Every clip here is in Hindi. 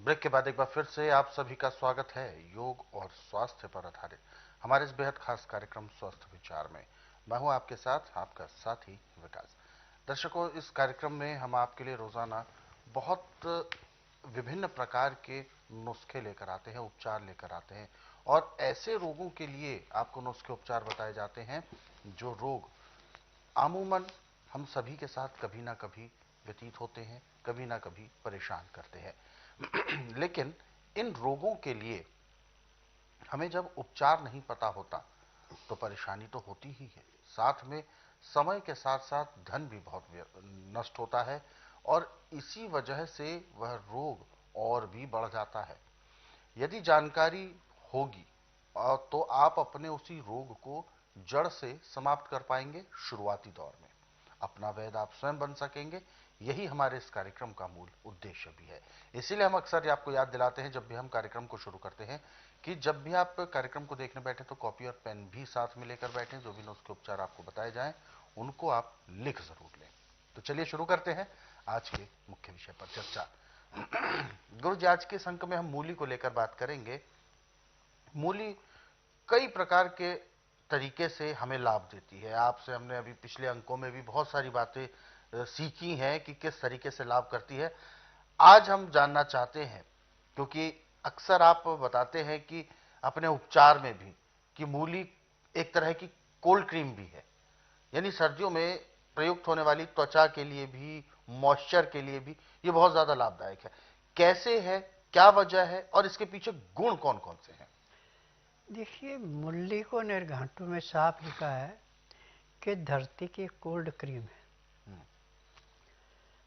ब्रेक के बाद एक बार फिर से आप सभी का स्वागत है योग और स्वास्थ्य पर आधारित हमारे इस बेहद खास कार्यक्रम स्वस्थ विचार में। मैं हूं आपके साथ आपका साथी विकास। दर्शकों, इस कार्यक्रम में हम आपके लिए रोजाना बहुत विभिन्न प्रकार के नुस्खे लेकर आते हैं, उपचार लेकर आते हैं और ऐसे रोगों के लिए आपको नुस्खे उपचार बताए जाते हैं जो रोग अमूमन हम सभी के साथ कभी ना कभी व्यतीत होते हैं, कभी ना कभी परेशान करते हैं। लेकिन इन रोगों के लिए हमें जब उपचार नहीं पता होता तो परेशानी तो होती ही है, साथ में समय के साथ साथ धन भी बहुत नष्ट होता है और इसी वजह से वह रोग और भी बढ़ जाता है। यदि जानकारी होगी तो आप अपने उसी रोग को जड़ से समाप्त कर पाएंगे। शुरुआती दौर में अपना वैद्य आप स्वयं बन सकेंगे। यही हमारे इस कार्यक्रम का मूल उद्देश्य भी है। इसीलिए हम अक्सर आपको याद दिलाते हैं जब भी हम कार्यक्रम को शुरू करते हैं कि जब भी आप कार्यक्रम को देखने बैठे तो कॉपी और पेन भी साथ में लेकर बैठें। जो भी नुस्खे उपचार आपको बताए जाएं उनको आप लिख जरूर लें। तो चलिए शुरू करते हैं आज के मुख्य विषय पर चर्चा। गुरु जी, आज के इस अंक में हम मूली को लेकर बात करेंगे। मूली कई प्रकार के तरीके से हमें लाभ देती है। आपसे हमने अभी पिछले अंकों में भी बहुत सारी बातें सीखी हैं कि किस तरीके से लाभ करती है। आज हम जानना चाहते हैं, क्योंकि अक्सर आप बताते हैं कि अपने उपचार में भी कि मूली एक तरह की कोल्ड क्रीम भी है, यानी सर्दियों में प्रयुक्त होने वाली त्वचा के लिए भी, मॉइस्चर के लिए भी ये बहुत ज्यादा लाभदायक है। कैसे है, क्या वजह है और इसके पीछे गुण कौन कौन से हैं? देखिए, मूली को निर्घाटु में साफ लिखा है कि धरती की कोल्ड क्रीम है। हम्म।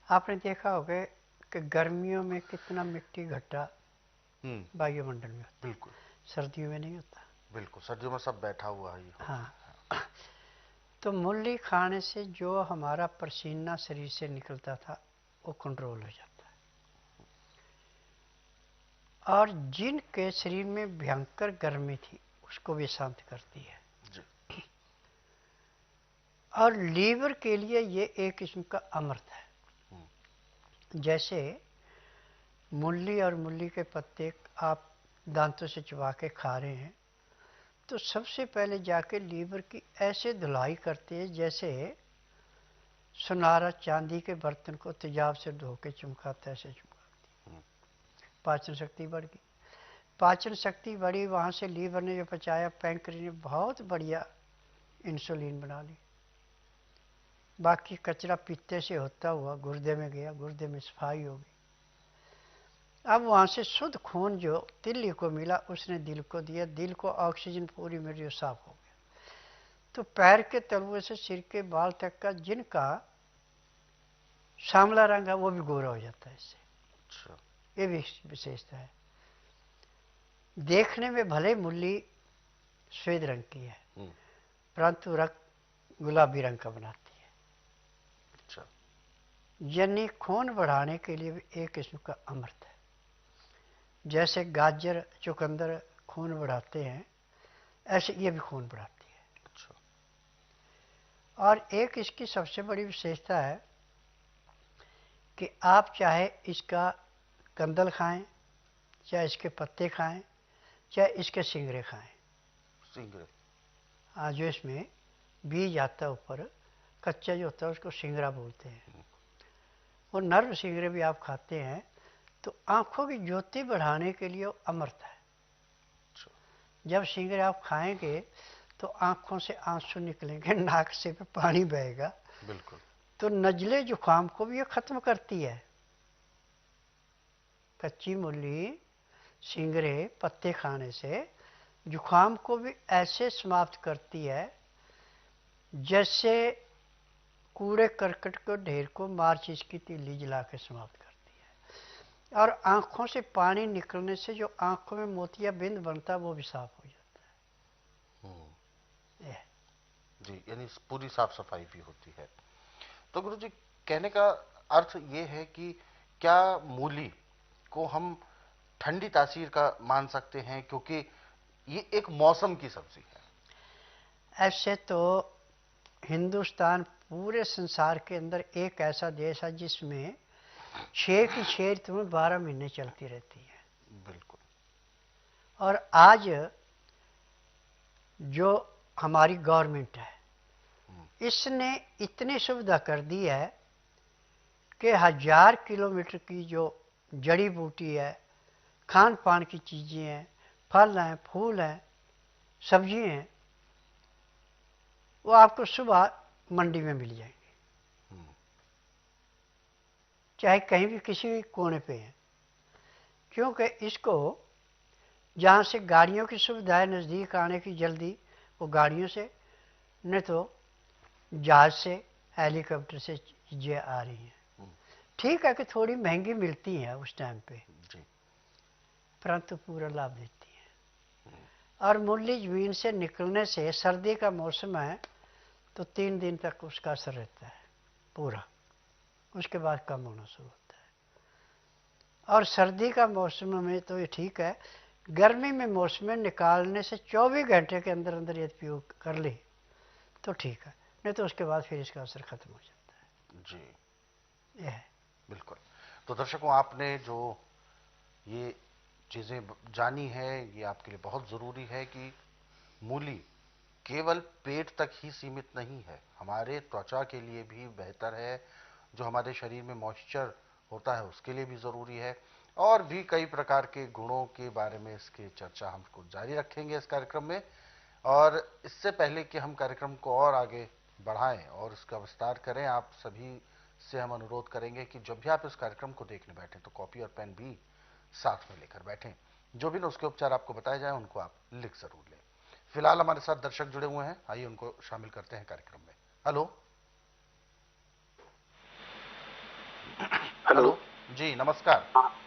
आपने देखा होगा कि गर्मियों में कितना मिट्टी घट्टा वायुमंडल में होता है, बिल्कुल। सर्दियों में नहीं होता। बिल्कुल, सर्दियों में सब बैठा हुआ ही होता हाँ, है। तो मूली खाने से जो हमारा पसीना शरीर से निकलता था वो कंट्रोल हो जाता है, और जिनके शरीर में भयंकर गर्मी थी उसको भी शांत करती है। जी। और लीवर के लिए ये एक किस्म का अमृत है। जैसे मूली और मूली के पत्ते आप दांतों से चबा के खा रहे हैं तो सबसे पहले जाके लीवर की ऐसे धुलाई करते हैं जैसे सुनारा चांदी के बर्तन को तेजाब से धो के चमकाता है, ऐसे चमकाती। पाचन शक्ति बढ़ गई। पाचन शक्ति बढ़ी, वहाँ से लीवर ने जो पचाया, पैंक्रियाज ने बहुत बढ़िया इंसुलिन बना ली। बाकी कचरा पित्ते से होता हुआ गुर्दे में गया, गुर्दे में सफाई हो गई। अब वहाँ से शुद्ध खून जो तिल्ली को मिला उसने दिल को दिया, दिल को ऑक्सीजन पूरी मिली, जो साफ हो गया। तो पैर के तलुए से सिर के बाल तक का जिनका सांवला रंग है वो भी गोरा हो जाता है इससे। अच्छा। ये भी विशेषता है। देखने में भले मूली श्वेत रंग की है परंतु रक्त गुलाबी रंग का बनाती है। अच्छा। यानी खून बढ़ाने के लिए भी एक किस्म का अमृत है। जैसे गाजर चुकंदर खून बढ़ाते हैं, ऐसे ये भी खून बढ़ाती है। अच्छा। और एक इसकी सबसे बड़ी विशेषता है कि आप चाहे इसका कंदल खाएं, चाहे इसके पत्ते खाएं, चाहे इसके सिंगरे खाएं। सिंगरे? आज जो इसमें बीज आता है ऊपर, कच्चा जो होता है उसको सिंगरा बोलते हैं। और नर्म सिंगरे भी आप खाते हैं तो आंखों की ज्योति बढ़ाने के लिए अमृत है। जब सिंगरे आप खाएंगे तो आंखों से आंसू निकलेंगे, नाक से पे पानी बहेगा। बिल्कुल। तो नजले जुकाम को भी ये खत्म करती है। कच्ची मूली, सिंगरे, पत्ते खाने से जुकाम को भी ऐसे समाप्त करती है जैसे कूड़े करकट को ढेर को माचिस की तीली जला के समाप्त करती है। और आंखों से पानी निकलने से जो आंखों में मोतिया बिंद बनता है वो भी साफ हो जाता है। जी, यानी पूरी साफ सफाई भी होती है। तो गुरु जी, कहने का अर्थ ये है कि क्या मूली को हम ठंडी तासीर का मान सकते हैं, क्योंकि ये एक मौसम की सब्जी है? ऐसे तो हिंदुस्तान पूरे संसार के अंदर एक ऐसा देश है जिसमें 6 की 6 तुम्हें 12 महीने चलती रहती है। बिल्कुल। और आज जो हमारी गवर्नमेंट है, इसने इतनी सुविधा कर दी है कि 1000 किलोमीटर की जो जड़ी बूटी है, खान पान की चीज़ें हैं, फल हैं, फूल हैं, सब्जी हैं, वो आपको सुबह मंडी में मिल जाएंगे, चाहे कहीं भी किसी भी कोने पे हैं। क्योंकि इसको जहाँ से गाड़ियों की सुविधा है नज़दीक आने की जल्दी, वो गाड़ियों से, नहीं तो जहाज से, हेलीकॉप्टर से चीज़ें आ रही हैं। ठीक है कि थोड़ी महंगी मिलती हैं उस टाइम पे, परंतु पूरा लाभ देती है। और मूली ज़मीन से निकलने से, सर्दी का मौसम है तो 3 दिन तक उसका असर रहता है पूरा, उसके बाद कम होना शुरू होता है। और सर्दी का मौसम में तो ये ठीक है, गर्मी में मौसम में निकालने से 24 घंटे के अंदर अंदर यदि उपयोग कर ले तो ठीक है, नहीं तो उसके बाद फिर इसका असर खत्म हो जाता है। जी, यह है। बिल्कुल। तो दर्शकों, आपने जो ये चीज़ें जानी है, ये आपके लिए बहुत ज़रूरी है कि मूली केवल पेट तक ही सीमित नहीं है, हमारे त्वचा के लिए भी बेहतर है, जो हमारे शरीर में मॉइस्चर होता है उसके लिए भी ज़रूरी है, और भी कई प्रकार के गुणों के बारे में इसकी चर्चा हम जारी रखेंगे इस कार्यक्रम में। और इससे पहले कि हम कार्यक्रम को और आगे बढ़ाएं और इसका विस्तार करें, आप सभी से हम अनुरोध करेंगे कि जब भी आप इस कार्यक्रम को देखने बैठें तो कॉपी और पेन भी साथ में लेकर बैठें। जो भी नुस्खे उपचार आपको बताए जाएं उनको आप लिख जरूर लें। फिलहाल हमारे साथ दर्शक जुड़े हुए हैं, आइए उनको शामिल करते हैं कार्यक्रम में। हेलो। हेलो। हेलो जी, नमस्कार।